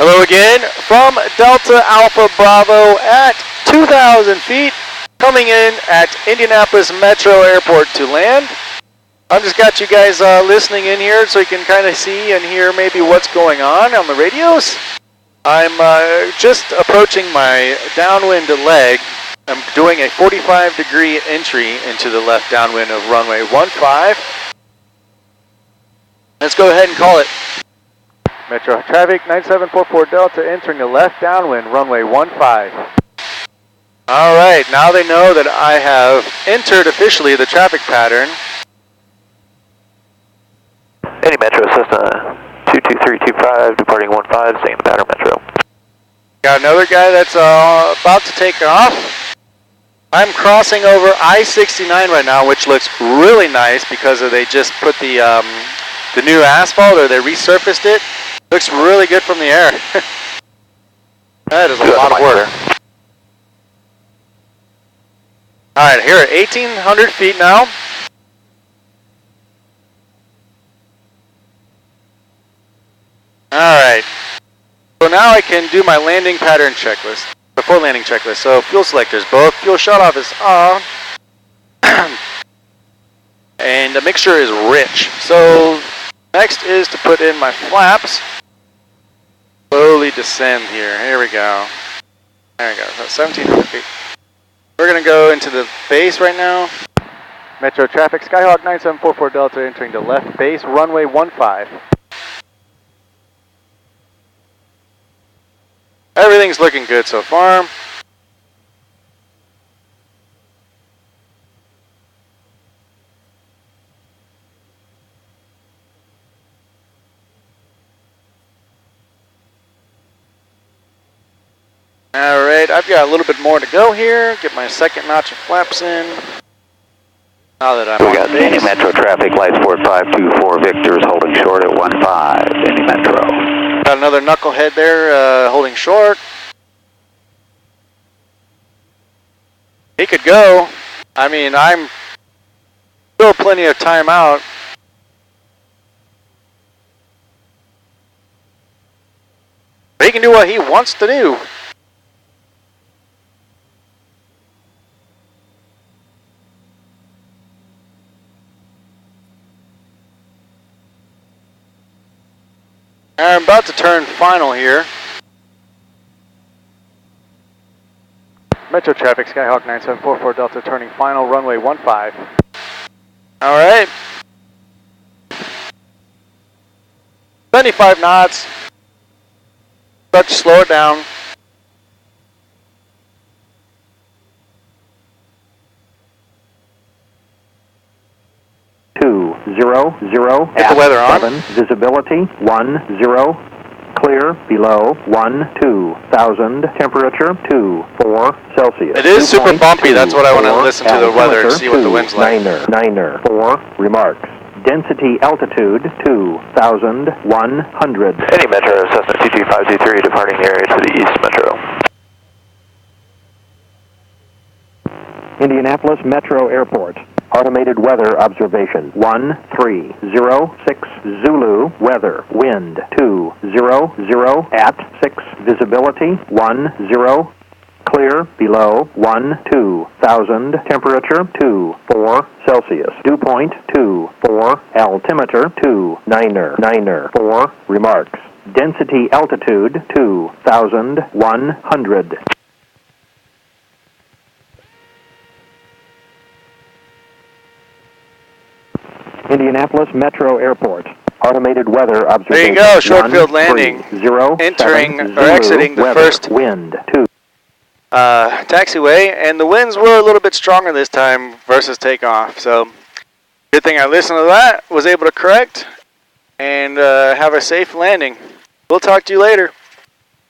Hello again from Delta Alpha Bravo at 2,000 feet, coming in at Indianapolis Metro Airport to land. I've just got you guys listening in here so you can kind of see and hear maybe what's going on the radios. I'm just approaching my downwind leg. I'm doing a 45-degree entry into the left downwind of runway 15. Let's go ahead and call it. Metro traffic 9744 Delta entering the left downwind, runway 15. Alright, now they know that I have entered officially the traffic pattern. Any Metro Cessna 22325 departing 15, staying in the pattern Metro. Got another guy that's about to take off. I'm crossing over I-69 right now, which looks really nice because they just put the new asphalt, or they resurfaced it. Looks really good from the air. That is a lot of work. Alright, here at 1,800 feet now. Alright. So now I can do my landing pattern checklist. Before landing checklist. So fuel selectors, both fuel shutoff is on. And the mixture is rich. So next is to put in my flaps. Slowly descend here. Here we go. There we go. So 1,700 feet. We're going to go into the base right now. Metro traffic, Skyhawk 9744 Delta entering the left base, runway 15. Everything's looking good so far. Alright, I've got a little bit more to go here. Get my second notch of flaps in. Now that I'm we got any Metro traffic, lights 4524 Victor's holding short at 15, any Metro. Got another knucklehead there holding short. He could go. I mean, I'm still plenty of time out. But he can do what he wants to do. I'm about to turn final here. Metro traffic, Skyhawk 9744 Delta turning final, runway 15. Alright. 75 knots. Start to slow it down. Get the weather on. 7, visibility 10, clear below 12,000, temperature 24 Celsius. It is super bumpy, that's what I want to listen to the weather and see what the wind's like. Niner, 4, remarks. Density altitude 2,100. Any Metro Cessna 22523 departing the area to the east Metro. Indianapolis Metro Airport. Automated weather observation 1306 Zulu weather wind 200 at 6 visibility 10 clear below 12,000 temperature 24 Celsius dew point 24 altimeter 29 4 remarks density altitude 2,100. Indianapolis Metro Airport. Automated weather observation. There you go, short field landing. 0, entering 7, or exiting the weather, first wind 2. Taxiway, and the winds were a little bit stronger this time versus takeoff. So good thing I listened to that, was able to correct, and have a safe landing. We'll talk to you later.